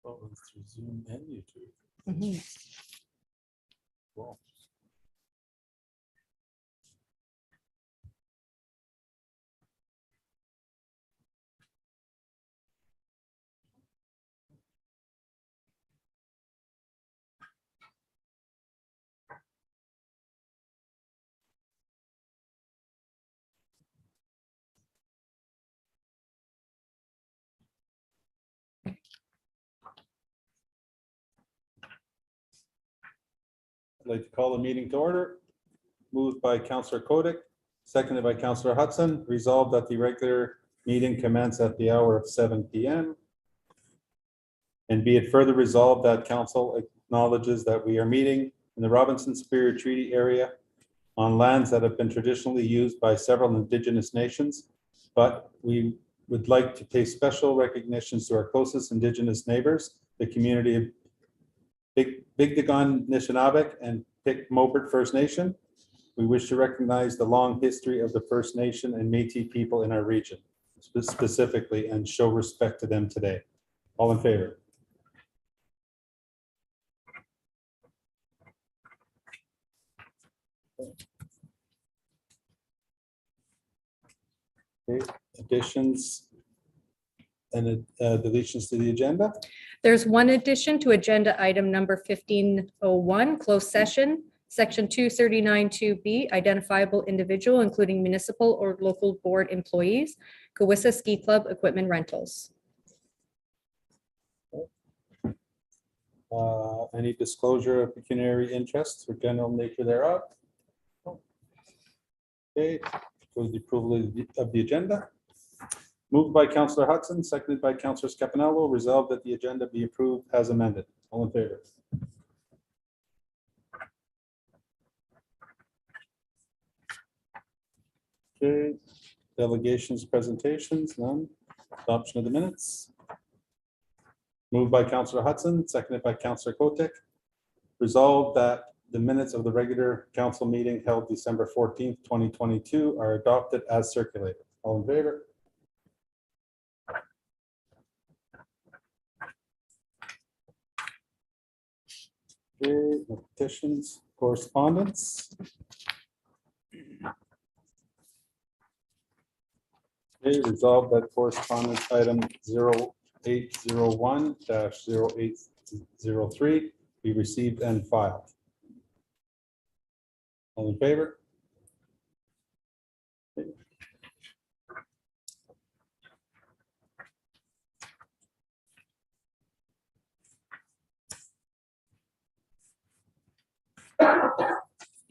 Oh, it's through Zoom and YouTube. Mhm. Cool. I'd like to call the meeting to order. Moved by Councillor Kodik, seconded by Councillor Hudson. Resolved that the regular meeting commence at the hour of 7 p.m. And be it further resolved that council acknowledges that we are meeting in the Robinson Superior Treaty area on lands that have been traditionally used by several Indigenous nations, but we would like to pay special recognitions to our closest Indigenous neighbors, the community of Bigdagon Nishnawbek and Pic Mobert First Nation. We wish to recognize the long history of the First Nation and Métis people in our region, specifically, and show respect to them today. All in favor? Okay, additions and deletions to the agenda? There's one addition to agenda item number 1501, closed session, section 239(2)B, identifiable individual, including municipal or local board employees, Cowissa Ski Club equipment rentals. Any disclosure of pecuniary interests or general nature thereof? Okay, for the approval of the agenda. Moved by Councillor Hudson, seconded by Councillor Scapanello. Resolved that the agenda be approved as amended. All in favor? Okay, delegations, presentations, none. Adoption of the minutes. Moved by Councillor Hudson, seconded by Councillor Kotik. Resolved that the minutes of the regular council meeting held December 14th, 2022 are adopted as circulated. All in favor? Okay, no petitions, correspondence. Okay, resolved that correspondence item 0801-0803 be received and filed. All in favor? Okay.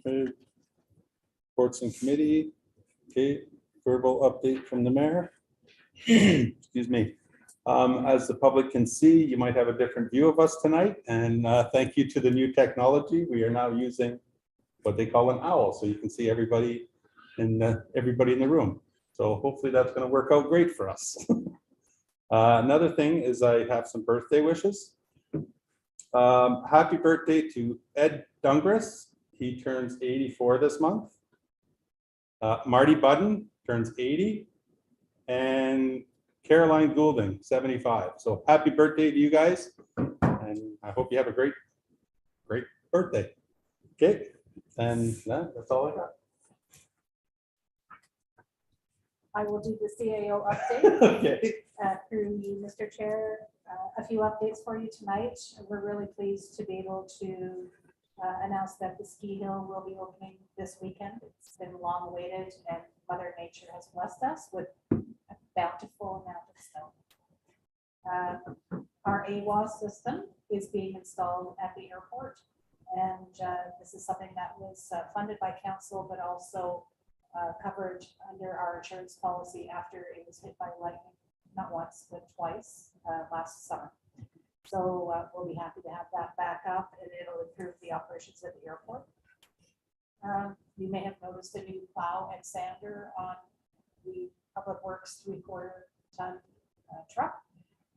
Okay. Reports and committee. Okay, verbal update from the mayor. Excuse me. As the public can see, you might have a different view of us tonight, and thank you to the new technology. We are now using what they call an owl, so you can see everybody in the room. So hopefully that's going to work out great for us. Another thing is I have some birthday wishes. Happy birthday to Ed Dungris. He turns 84 this month. Marty Budden turns 80. And Caroline Goulding, 75. So happy birthday to you guys. And I hope you have a great birthday. Okay. And that's all I got. I will do the CAO update Okay. through you, Mr. Chair. A few updates for you tonight. We're really pleased to be able to announce that the ski hill will be opening this weekend. It's been long awaited, and Mother Nature has blessed us with a bountiful amount of snow. Our AWAS system is being installed at the airport, and this is something that was funded by council, but also covered under our insurance policy after it was hit by lightning, not once, but twice last summer. So we'll be happy to have that back up, and it'll improve the operations at the airport. You may have noticed a new plow and sander on the Public Works 3/4 ton truck,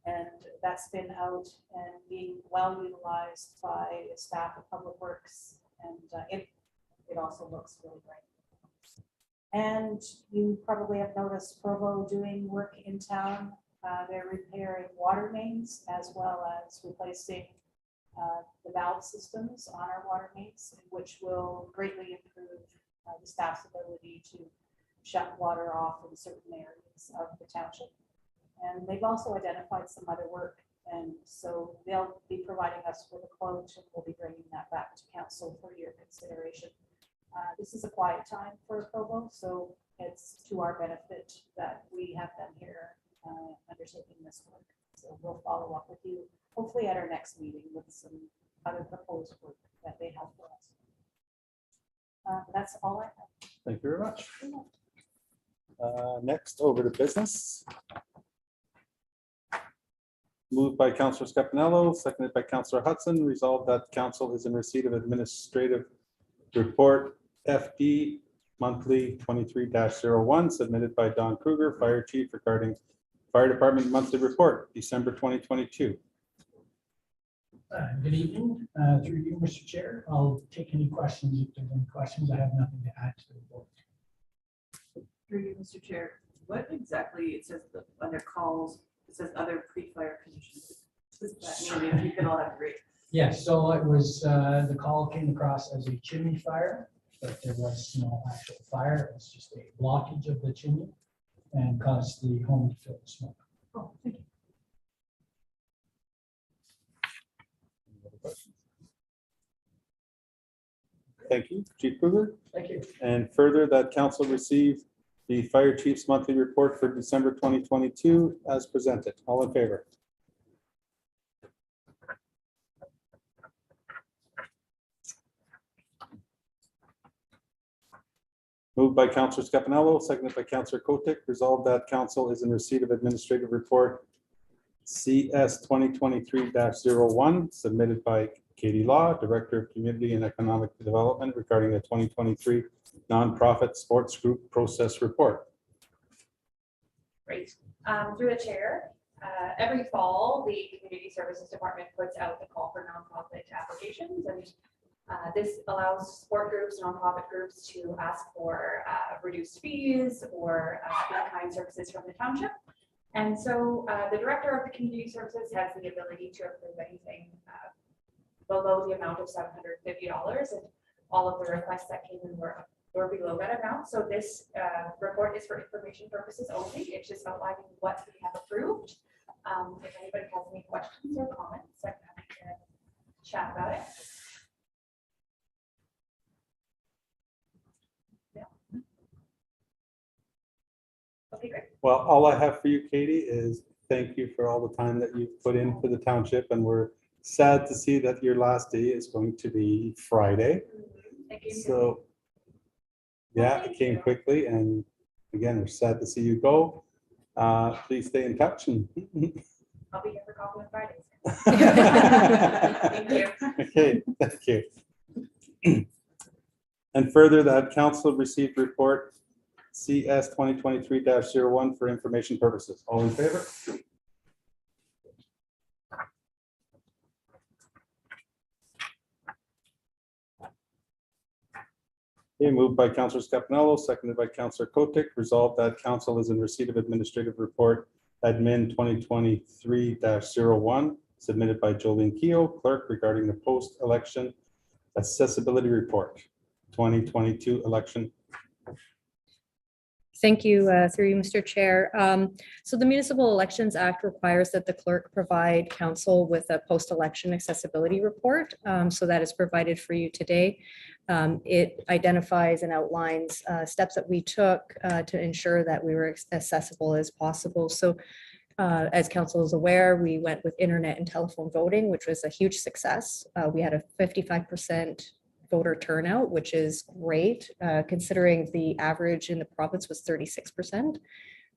and that's been out and being well utilized by the staff of Public Works, and it also looks really great. And you probably have noticed Provo doing work in town They're repairing water mains as well as replacing the valve systems on our water mains, which will greatly improve the staff's ability to shut water off in certain areas of the township. And they've also identified some other work. And so they'll be providing us with a quote, and we'll be bringing that back to council for your consideration. This is a quiet time for Provo, so it's to our benefit that we have them here undertaking this work. So we'll follow up with you, hopefully at our next meeting, with some other proposed work that they have for us. That's all I have. Thank you very much. Next, over to business. Moved by Councillor Scapanello, seconded by Councillor Hudson. Resolved that council is in receipt of administrative report FD monthly 23-01 submitted by Don Kruger, Fire Chief, regarding Fire Department monthly report, December 2022. Good evening, through you, Mr. Chair. I'll take any questions if there's any questions. I have nothing to add to the report. Through you, Mr. Chair, what exactly, it says under calls, it says other pre-fire conditions. Does that mean if you could all have great? Yes, so it was, the call came across as a chimney fire, but there was no actual fire. It was just a blockage of the chimney and caused the home to fill with smoke. Oh, thank you. Thank you, Chief Kruger. Thank you. And further, that council received the Fire Chief's monthly report for December 2022 as presented. All in favor? Moved by Councillor Scapanello, seconded by Councillor Kotick. Resolved that council is in receipt of administrative report CS 2023-01 submitted by Katie Law, Director of Community and Economic Development, regarding the 2023 nonprofit sports group process report. Great. Through the chair, every fall, the Community Services Department puts out the call for nonprofit applications, and this allows sport groups, nonprofit groups to ask for reduced fees or in-kind services from the township. And so the Director of the Community Services has the ability to approve anything below the amount of $750, and all of the requests that came in were below that amount. So this report is for information purposes only. It's just outlining what we have approved. If anybody has any questions or comments, I'm happy to chat about it. Yeah. Okay, great. Well, all I have for you, Katie, is thank you for all the time that you've put in for the township, and we're sad to see that your last day is going to be Friday. Thank you. So, yeah, it came quickly, and again, we're sad to see you go. Please stay in touch. And I'll be here for coffee on Fridays. Thank you. Okay, thank you. And further, that council received report CS 2023-01 for information purposes. All in favor? Okay, moved by Councillor Scapanello, seconded by Councillor Kotick. Resolved that council is in receipt of administrative report admin 2023-01 submitted by Jolene Keogh, clerk, regarding the post-election accessibility report 2022 election. Thank you, through you, Mr. Chair. So the Municipal Elections Act requires that the clerk provide council with a post-election accessibility report. So that is provided for you today. It identifies and outlines steps that we took to ensure that we were as accessible as possible. So as council is aware, we went with internet and telephone voting, which was a huge success. We had a 55% voter turnout, which is great, considering the average in the province was 36%.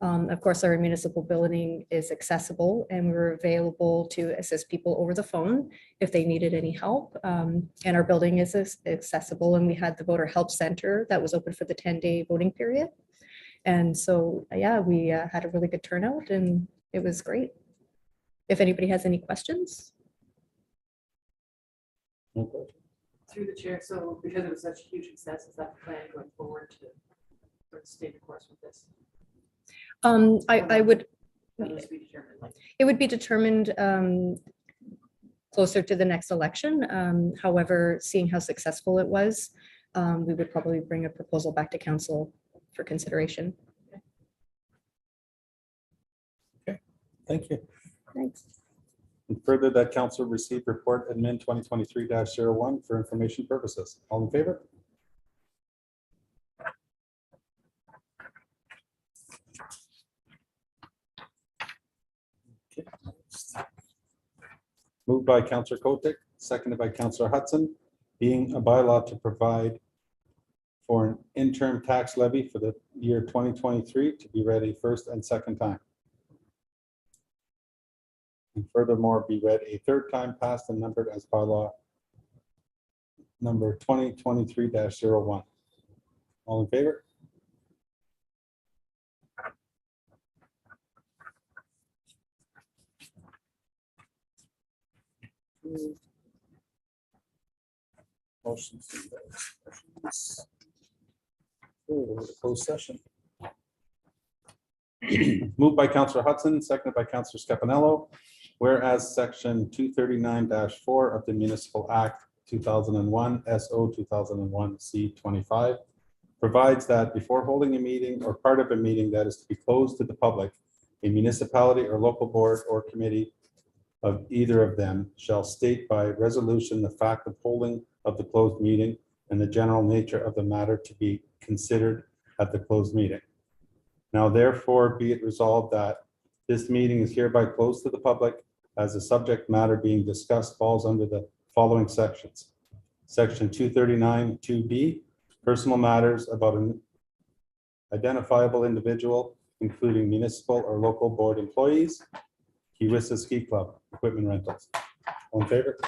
Of course, our municipal building is accessible, and we were available to assist people over the phone if they needed any help. And our building is accessible, and we had the Voter Help Center that was open for the 10-day voting period. And so, yeah, we had a really good turnout, and it was great. If anybody has any questions. No question. Through the chair, so because it was such a huge success, is that the plan going forward to sort of stay the course with this? I would It'll just be determined like. It would be determined closer to the next election. However, seeing how successful it was, we would probably bring a proposal back to council for consideration. Thank you. Thanks. And further, that council received report admin 2023-01 for information purposes. All in favor? Okay. Moved by Councillor Kotick, seconded by Councillor Hudson, being a bylaw to provide for an interim tax levy for the year 2023 to be read a first and second time. And furthermore, be read a third time, passed and numbered as bylaw number 2023-01. All in favor? Motion. Closed session. Moved by Councillor Hudson, seconded by Councillor Scapanello. Whereas section 239-4 of the Municipal Act 2001 SO 2001 C25 provides that before holding a meeting or part of a meeting that is to be closed to the public, a municipality or local board or committee of either of them shall state by resolution the fact of holding of the closed meeting and the general nature of the matter to be considered at the closed meeting. Now therefore be it resolved that this meeting is hereby closed to the public as the subject matter being discussed falls under the following sections. Section 239-2B, personal matters about an identifiable individual, including municipal or local board employees, Kiwissa Ski Club, equipment rentals. All in favor?